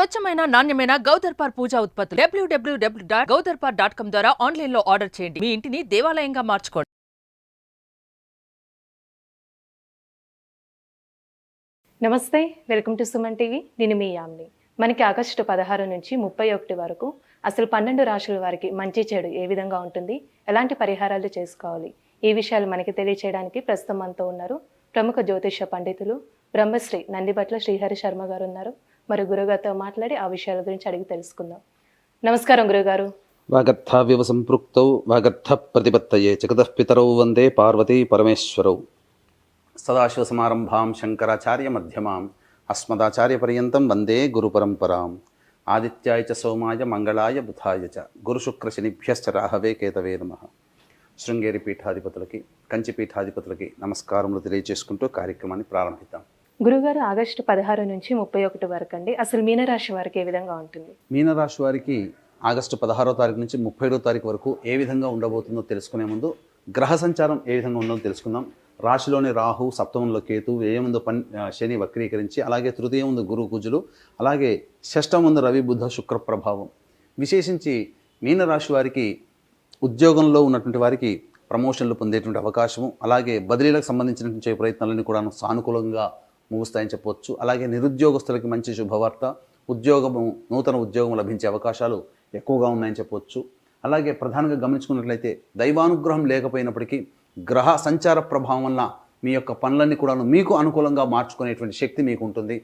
స్వచ్ఛమైన నాణ్యమైన గౌదర్పార్ పూజా ఉత్పత్తులు www.gaudarpar.com ద్వారా ఆన్లైన్ లో ఆర్డర్ చేయండి. మీ ఇంటిని దేవాలయంగా మార్చుకోండి. నమస్తే, వెల్కమ్ టు సుమన్ టీవీ. నేను మీ యామ్ని. మనకి ఆగస్టు 16 నుంచి 31 వరకు అసలు 12 రాశుల వారికి మంచి చెడు ఏ విధంగా ఉంటుంది, ఎలాంటి పరిహారాలు చేసుకోవాలి, ఈ విషయాలు మనకి తెలియచేయడానికి ప్రస్తుతం మనతో ఉన్నారు ప్రముఖ జ్యోతిష పండితులు బ్రహ్మశ్రీ నందిబట్ల శ్రీహరి శర్మ గారు ఉన్నారు. మరి గురుగారితో మాట్లాడి ఆ విషయాల గురించి అడిగి తెలుసుకుందాం. నమస్కారం గురుగారు. వాగర్థావ్యవ సంపృక్తౌ వాగర్థ ప్రతిపత్తయే జగతః పితరౌ వందే పార్వతీ పరమేశ్వరౌ. సదాశివసమారంభాం శంకరాచార్య మధ్యమాం అస్మదాచార్య పర్యంతం వందే గురుపరంపరాం. ఆదిత్యాయ చ సోమాయ మంగళాయ బుధాయ చ గురుశుక్రశనిభ్యశ్చ రాహవే కేతవే నమః. శృంగేరి పీఠాధిపతులకి, కంచి పీఠాధిపతులకి నమస్కారములు తెలియజేసుకుంటూ కార్యక్రమాన్ని ప్రారంభిద్దాం. గురుగారు, ఆగస్టు 16 నుంచి 31 వరకు అండి అసలు మీనరాశి వారికి ఏ విధంగా ఉంటుంది? మీనరాశి వారికి ఆగస్టు 16వ తారీఖు నుంచి 31వ తారీఖు వరకు ఏ విధంగా ఉండబోతుందో తెలుసుకునే ముందు గ్రహ సంచారం ఏ విధంగా ఉందో తెలుసుకుందాం. రాశిలోని రాహు, సప్తమంలో కేతు, వ్యయముందు శని వక్రీకరించి, అలాగే తృతీయముందు గురు కుజులు, అలాగే షష్టమందు రవి బుధ శుక్ర ప్రభావం. విశేషించి మీనరాశి వారికి ఉద్యోగంలో ఉన్నటువంటి వారికి ప్రమోషన్లు పొందేటువంటి అవకాశము, అలాగే బదిలీలకు సంబంధించినటువంటి ప్రయత్నాలన్నీ కూడా సానుకూలంగా ముగుస్తాయని చెప్పవచ్చు. అలాగే నిరుద్యోగస్తులకి మంచి శుభవార్త, నూతన ఉద్యోగం లభించే అవకాశాలు ఎక్కువగా ఉన్నాయని చెప్పవచ్చు. అలాగే ప్రధానంగా గమనించుకున్నట్లయితే దైవానుగ్రహం లేకపోయినప్పటికీ గ్రహ సంచార ప్రభావం వల్ల మీ యొక్క పనులన్నీ కూడా మీకు అనుకూలంగా మార్చుకునేటువంటి శక్తి మీకు ఉంటుంది.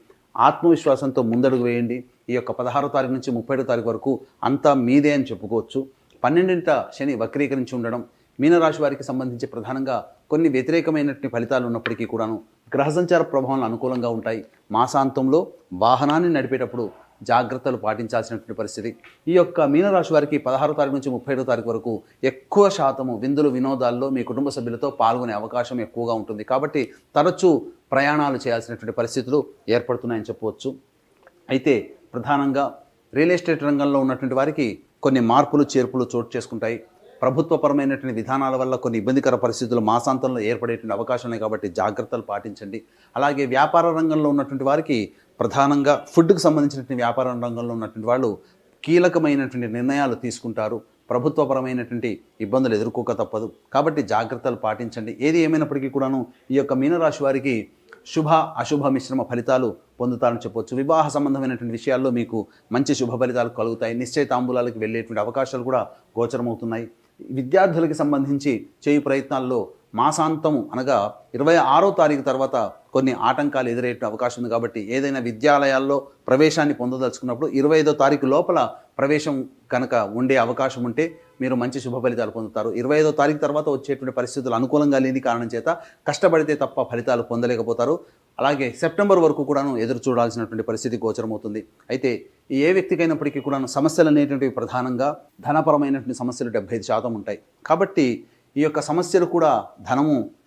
ఆత్మవిశ్వాసంతో ముందడుగు వేయండి. ఈ యొక్క 16వ తారీఖు నుంచి 31వ తారీఖు వరకు అంతా మీదే అని చెప్పుకోవచ్చు. 12వ శని వక్రీకరించి ఉండడం మీనరాశి వారికి సంబంధించి ప్రధానంగా కొన్ని వ్యతిరేకమైనటువంటి ఫలితాలు ఉన్నప్పటికీ కూడాను గ్రహ సంచార ప్రభావాలు అనుకూలంగా ఉంటాయి. మాసాంతంలో వాహనాన్ని నడిపేటప్పుడు జాగ్రత్తలు పాటించాల్సినటువంటి పరిస్థితి. ఈ యొక్క మీనరాశి వారికి 16వ తారీఖు నుంచి 31వ తారీఖు వరకు ఎక్కువ శాతము విందులు వినోదాల్లో మీ కుటుంబ సభ్యులతో పాల్గొనే అవకాశం ఎక్కువగా ఉంటుంది. కాబట్టి తరచూ ప్రయాణాలు చేయాల్సినటువంటి పరిస్థితులు ఏర్పడుతున్నాయని చెప్పవచ్చు. అయితే ప్రధానంగా రియల్ ఎస్టేట్ రంగంలో ఉన్నటువంటి వారికి కొన్ని మార్పులు చేర్పులు చోటు చేసుకుంటాయి. ప్రభుత్వపరమైనటువంటి విధానాల వల్ల కొన్ని ఇబ్బందికర పరిస్థితులు మాసాంతంలో ఏర్పడేటువంటి అవకాశం ఉన్నాయి. కాబట్టి జాగ్రత్తలు పాటించండి. అలాగే వ్యాపార రంగంలో ఉన్నటువంటి వారికి ప్రధానంగా ఫుడ్కి సంబంధించినటువంటి వ్యాపార రంగంలో ఉన్నటువంటి వాళ్ళు కీలకమైనటువంటి నిర్ణయాలు తీసుకుంటారు. ప్రభుత్వపరమైనటువంటి ఇబ్బందులు ఎదుర్కోక తప్పదు. కాబట్టి జాగ్రత్తలు పాటించండి. ఏది ఏమైనప్పటికీ కూడాను ఈ యొక్క మీనరాశి వారికి శుభ అశుభ మిశ్రమ ఫలితాలు పొందుతారని చెప్పవచ్చు. వివాహ సంబంధమైనటువంటి విషయాల్లో మీకు మంచి శుభ ఫలితాలు కలుగుతాయి. నిశ్చయ తాంబూలాలకు వెళ్ళేటువంటి అవకాశాలు కూడా గోచరమవుతున్నాయి. విద్యార్థులకి సంబంధించి చేయు ప్రయత్నాల్లో మాసాంతము అనగా 26వ తారీఖు తర్వాత కొన్ని ఆటంకాలు ఎదురయ్యే అవకాశం ఉంది. కాబట్టి ఏదైనా విద్యాలయాల్లో ప్రవేశాన్ని పొందదలుచుకున్నప్పుడు 25వ తారీఖు లోపల ప్రవేశం కనుక ఉండే అవకాశం ఉంటే మీరు మంచి శుభ ఫలితాలు పొందుతారు. 25వ తారీఖు తర్వాత వచ్చేటువంటి పరిస్థితులు అనుకూలంగా లేని కారణం చేత కష్టపడితే తప్ప ఫలితాలు పొందలేకపోతారు. అలాగే సెప్టెంబర్ వరకు కూడాను ఎదురు చూడాల్సినటువంటి పరిస్థితి గోచరమవుతుంది. అయితే ఏ వ్యక్తికైనప్పటికీ కూడాను సమస్యలు అనేటువంటివి ప్రధానంగా ధనపరమైనటువంటి సమస్యలు 75% ఉంటాయి. కాబట్టి ఈ యొక్క సమస్యలు కూడా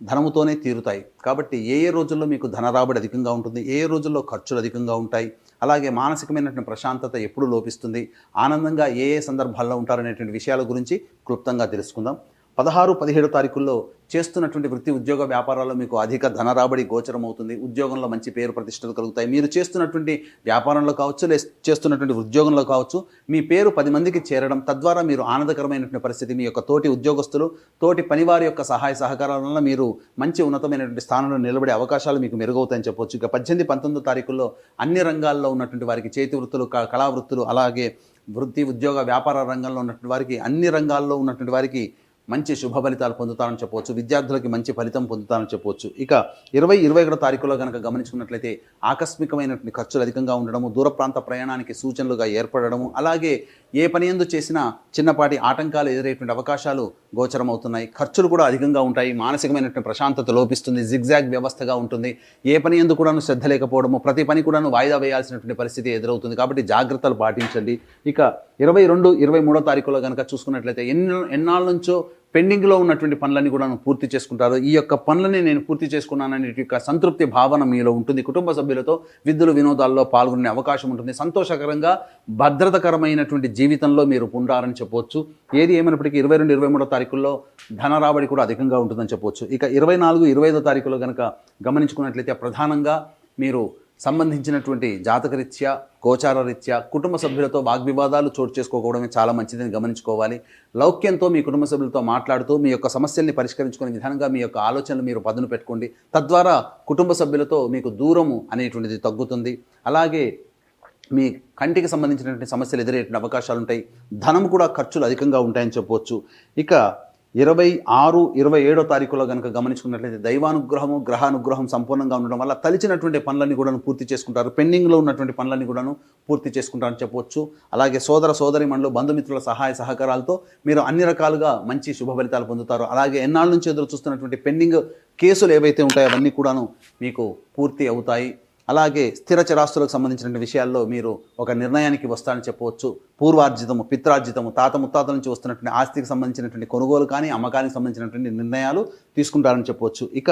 ధనముతోనే తీరుతాయి. కాబట్టి ఏ రోజుల్లో మీకు ధన రాబడి అధికంగా ఉంటుంది, ఏ రోజుల్లో ఖర్చులు అధికంగా ఉంటాయి, అలాగే మానసికమైనటువంటి ప్రశాంతత ఎప్పుడు లోపిస్తుంది, ఆనందంగా ఏ సందర్భాల్లో ఉంటారనేటువంటి విషయాల గురించి క్లుప్తంగా తెలుసుకుందాం. 16, 17 తారీఖుల్లో చేస్తున్నటువంటి వృత్తి ఉద్యోగ వ్యాపారాల్లో మీకు అధిక ధన రాబడి గోచరం అవుతుంది. ఉద్యోగంలో మంచి పేరు ప్రతిష్టలు కలుగుతాయి. మీరు చేస్తున్నటువంటి వ్యాపారంలో కావచ్చు, చేస్తున్నటువంటి ఉద్యోగంలో కావచ్చు, మీ పేరు 10 మందికి చేరడం, తద్వారా మీరు ఆనందకరమైనటువంటి పరిస్థితి, మీ యొక్క తోటి ఉద్యోగస్తులు, తోటి పనివారి యొక్క సహాయ సహకారాల వల్ల మీరు మంచి ఉన్నతమైనటువంటి స్థానంలో నిలబడే అవకాశాలు మీకు మెరుగవుతాయని చెప్పవచ్చు. ఇక 18, 19 తారీఖుల్లో అన్ని రంగాల్లో ఉన్నటువంటి వారికి చేతి వృత్తులు, కళా వృత్తులు, అలాగే వృత్తి ఉద్యోగ వ్యాపార రంగంలో ఉన్నటువంటి వారికి, అన్ని రంగాల్లో ఉన్నటువంటి వారికి మంచి శుభ ఫలితాలు పొందుతారని చెప్పవచ్చు. విద్యార్థులకి మంచి ఫలితం పొందుతారని చెప్పవచ్చు. ఇక 20, 21 తారీఖులో కనుక గమనించుకున్నట్లయితే ఆకస్మికమైనటువంటి ఖర్చులు అధికంగా ఉండడము, దూర ప్రాంత ప్రయాణానికి సూచనలుగా ఏర్పడము, అలాగే ఏ పని ఎందు చేసినా చిన్నపాటి ఆటంకాలు ఎదురయ్యేటువంటి అవకాశాలు గోచరమవుతున్నాయి. ఖర్చులు కూడా అధికంగా ఉంటాయి. మానసికమైనటువంటి ప్రశాంతత లోపిస్తుంది. జిగ్జాగ్ వ్యవస్థగా ఉంటుంది. ఏ పని ఎందు కూడాను శ్రద్ధ లేకపోవడము, ప్రతి పని కూడాను వాయిదా వేయాల్సినటువంటి పరిస్థితి ఎదురవుతుంది. కాబట్టి జాగ్రత్తలు పాటించండి. ఇక 22, 23 తారీఖులో కనుక చూసుకున్నట్లయితే ఎన్నాళ్ళ నుంచో పెండింగ్లో ఉన్నటువంటి పనులన్నీ కూడా పూర్తి చేసుకుంటారు. ఈ యొక్క పనులని నేను పూర్తి చేసుకున్నాననే యొక్క సంతృప్తి భావన మీలో ఉంటుంది. కుటుంబ సభ్యులతో విద్యులు వినోదాల్లో పాల్గొనే అవకాశం ఉంటుంది. సంతోషకరంగా భద్రతకరమైనటువంటి జీవితంలో మీరు ఉంటారని చెప్పవచ్చు. ఏది ఏమైనప్పటికీ 22, 23 తారీఖుల్లో ధన రాబడి కూడా అధికంగా ఉంటుందని చెప్పవచ్చు. ఇక 24, 25 తారీఖులో కనుక గమనించుకున్నట్లయితే ప్రధానంగా మీరు సంబంధించినటువంటి జాతకరీత్యా గోచారరీత్యా కుటుంబ సభ్యులతో వాగ్వివాదాలు చోటు చేసుకోవడమే చాలా మంచిదని గమనించుకోవాలి. లౌక్యంతో మీ కుటుంబ సభ్యులతో మాట్లాడుతూ మీ యొక్క సమస్యల్ని పరిష్కరించుకునే విధానంగా మీ యొక్క ఆలోచనలు మీరు పదును పెట్టుకోండి. తద్వారా కుటుంబ సభ్యులతో మీకు దూరము అనేటువంటిది తగ్గుతుంది. అలాగే మీ కంటికి సంబంధించినటువంటి సమస్యలు ఎదురయ్యే అవకాశాలు ఉంటాయి. ధనం కూడా ఖర్చులు అధికంగా ఉంటాయని చెప్పవచ్చు. ఇక 26, 27 తారీఖులో కనుక గమనించుకున్నట్లయితే దైవానుగ్రహము గ్రహానుగ్రహం సంపూర్ణంగా ఉండడం వల్ల తలిచినటువంటి పనులన్నీ కూడా పూర్తి చేసుకుంటారు. పెండింగ్లో ఉన్నటువంటి పనులన్నీ కూడాను పూర్తి చేసుకుంటారని చెప్పవచ్చు. అలాగే సోదర సోదరిమణులు బంధుమిత్రుల సహాయ సహకారాలతో మీరు అన్ని రకాలుగా మంచి శుభ ఫలితాలు పొందుతారు. అలాగే ఎన్నాళ్ళ నుంచి ఎదురు చూస్తున్నటువంటి పెండింగ్ కేసులు ఏవైతే ఉంటాయో అవన్నీ కూడాను మీకు పూర్తి అవుతాయి. అలాగే స్థిర చరాస్తులకు సంబంధించిన విషయాల్లో మీరు ఒక నిర్ణయానికి వస్తారని చెప్పవచ్చు. పూర్వార్జితము, పిత్రార్జితము, తాత ముత్తాతల నుంచి వస్తున్నటువంటి ఆస్తికి సంబంధించినటువంటి కొనుగోలు కానీ అమ్మకానికి సంబంధించినటువంటి నిర్ణయాలు తీసుకుంటారని చెప్పవచ్చు. ఇక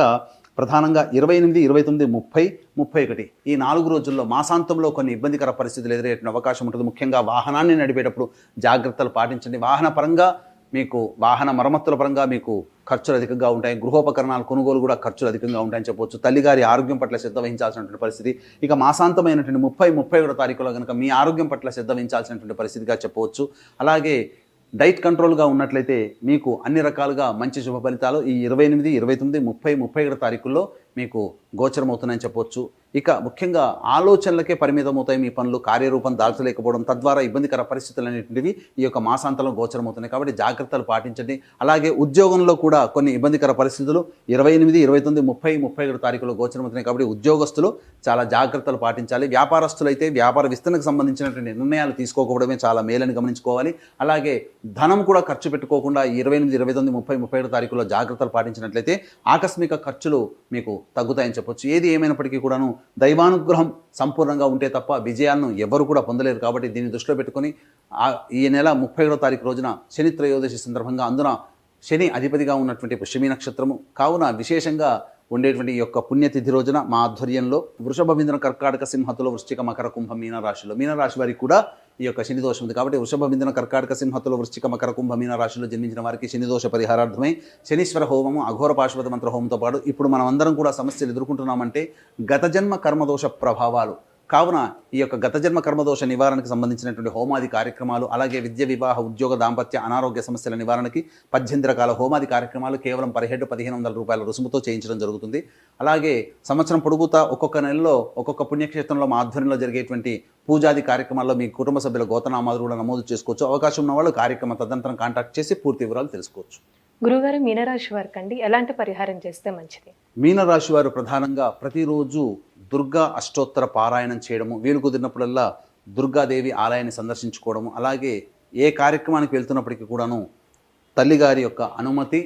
ప్రధానంగా 28, 29, 30, 31 ఈ 4 రోజుల్లో మాసాంతంలో కొన్ని ఇబ్బందికర పరిస్థితులు ఎదురయ్యే అవకాశం ఉంటుంది. ముఖ్యంగా వాహనాన్ని నడిపేటప్పుడు జాగ్రత్తలు పాటించండి. వాహన పరంగా మీకు వాహన మరమ్మతుల పరంగా మీకు ఖర్చులు అధికంగా ఉంటాయి. గృహోపకరణాల కొనుగోలు కూడా ఖర్చులు అధికంగా ఉంటాయని చెప్పవచ్చు. తల్లిగారి ఆరోగ్యం పట్ల శ్రద్ధ వహించాల్సినటువంటి పరిస్థితి. ఇక మాసాంతమైనటువంటి 30, 31 తారీఖులో కనుక మీ ఆరోగ్యం పట్ల శ్రద్ధ వహించాల్సినటువంటి పరిస్థితిగా చెప్పవచ్చు. అలాగే డైట్ కంట్రోల్గా ఉన్నట్లయితే మీకు అన్ని రకాలుగా మంచి శుభ ఫలితాలు ఈ 28, 29, 30, 31 తారీఖుల్లో మీకు గోచరమవుతున్నాయని చెప్పవచ్చు. ఇక ముఖ్యంగా ఆలోచనలకే పరిమితమవుతాయి మీ పనులు, కార్యరూపం దాల్చలేకపోవడం, తద్వారా ఇబ్బందికర పరిస్థితులు అనేటువంటివి ఈ యొక్క మాసాంతంలో గోచరమవుతున్నాయి. కాబట్టి జాగ్రత్తలు పాటించండి. అలాగే ఉద్యోగంలో కూడా కొన్ని ఇబ్బందికర పరిస్థితులు 28, 29, 30, 31 తారీఖులో గోచరమవుతున్నాయి. కాబట్టి ఉద్యోగస్తులు చాలా జాగ్రత్తలు పాటించాలి. వ్యాపారస్తులైతే వ్యాపార విస్తరణకు సంబంధించినటువంటి నిర్ణయాలు తీసుకోకపోవడమే చాలా మేలని గమనించుకోవాలి. అలాగే ధనం కూడా ఖర్చు పెట్టుకోకుండా 28, 29, 30, 31 తారీఖులో జాగ్రత్తలు పాటించినట్లయితే ఆకస్మిక ఖర్చులు మీకు తగ్గుతాయని చెప్పొచ్చు. ఏది ఏమైనప్పటికీ కూడాను దైవానుగ్రహం సంపూర్ణంగా ఉంటే తప్ప విజయాలను ఎవరు కూడా పొందలేరు. కాబట్టి దీన్ని దృష్టిలో పెట్టుకొని ఈ నెల 31వ తారీఖు రోజున శని త్రయోదశి సందర్భంగా అందున శని అధిపతిగా ఉన్నటువంటి పుష్యమి నక్షత్రము కావున విశేషంగా ఉండేటువంటి ఈ యొక్క పుణ్యతిథి రోజున మా ఆధ్వర్యంలో వృషభ, మిథున, కర్కాటక, సింహతులో, వృశ్చిక, మకర, కుంభ, మీనరాశిలో మీనరాశి వారికి కూడా ఈ యొక్క శని దోషం ఉంది. కాబట్టి వృషభ, మిథున, కర్కాటక, సింహతులో, వృశ్చిక, మకర, కుంభ, మీనరాశిలో జన్మించిన వారికి శని దోష పరిహారార్థమై శనీశ్వర హోమము, అఘోర పాశుపత మంత్ర హోమంతో పాటు ఇప్పుడు మనం అందరం కూడా సమస్యలు ఎదుర్కొంటున్నామంటే గత జన్మ కర్మదోష ప్రభావాలు కావున ఈ యొక్క గత జన్మ కర్మదోష నివారణకు సంబంధించినటువంటి హోమాది కార్యక్రమాలు, అలాగే విద్య, వివాహ, ఉద్యోగ, దాంపత్య, అనారోగ్య సమస్యల నివారణకి 18 రకాల హోమాది కార్యక్రమాలు కేవలం 17,100 రూపాయల రుసుముతో చేయించడం జరుగుతుంది. అలాగే సంవత్సరం పొడుగుతా ఒక్కొక్క నెలలో ఒక్కొక్క పుణ్యక్షేత్రంలో మా ఆధ్వర్యంలో జరిగేటువంటి పూజాది కార్యక్రమాల్లో మీ కుటుంబ సభ్యుల గోతనామాలు కూడా నమోదు చేసుకోవచ్చు. అవకాశం ఉన్న వాళ్ళు కార్యక్రమం తదనంతరం కాంటాక్ట్ చేసి పూర్తి వివరాలు తెలుసుకోవచ్చు. గురుగారు, మీనరాశి వారికి అండి ఎలాంటి పరిహారం చేస్తే మంచిది? మీనరాశి వారు ప్రధానంగా ప్రతిరోజు దుర్గా అష్టోత్తర పారాయణం చేయడము, వీలు కుదిరినప్పుడల్లా దుర్గాదేవి ఆలయాన్ని సందర్శించుకోవడము, అలాగే ఏ కార్యక్రమానికి వెళ్తున్నప్పటికీ కూడాను తల్లిగారి యొక్క అనుమతి,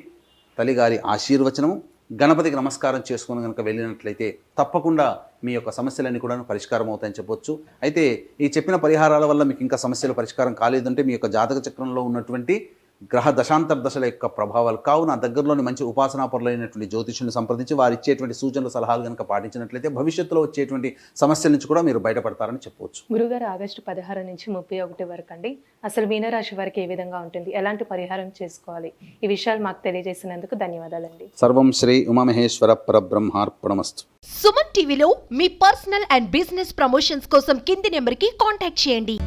తల్లిగారి ఆశీర్వచనము, గణపతికి నమస్కారం చేసుకుని కనుక వెళ్ళినట్లయితే తప్పకుండా మీ యొక్క సమస్యలన్నీ కూడా పరిష్కారం అవుతాయని చెప్పొచ్చు. అయితే ఈ చెప్పిన పరిహారాల వల్ల మీకు ఇంకా సమస్యలు పరిష్కారం కాలేదంటే మీ యొక్క జాతక చక్రంలో ఉన్నటువంటి గ్రహ దశాంతర దశల యొక్క ప్రభావాలు కావున దగ్గరలోని మంచి ఉపాసనాపరులైనటువంటి జ్యోతిష్యుని సంప్రదించి వారు ఇచ్చేటువంటి సూచనలు, సలహాలు కనుక పాటించినట్లయితే భవిష్యత్తులో వచ్చేటువంటి సమస్యల నుంచి కూడా మీరు బయటపడతారని చెప్పవచ్చు. గురుగారు, ఆగస్టు 16 నుంచి 31 వరకు అండి అసలు మీనరాశి వారికి ఏ విధంగా ఉంటుంది, ఎలాంటి పరిహారం చేసుకోవాలి, ఈ విషయాలు మాకు తెలియజేసినందుకు ధన్యవాదాలండి. సర్వం శ్రీ ఉమామహేశ్వర పరబ్రహ్మార్పణమస్తు. సుమన్ టీవీలో మీ పర్సనల్ అండ్ బిజినెస్ ప్రమోషన్స్ కోసం కింది నెంబర్కి కాంటాక్ట్ చేయండి.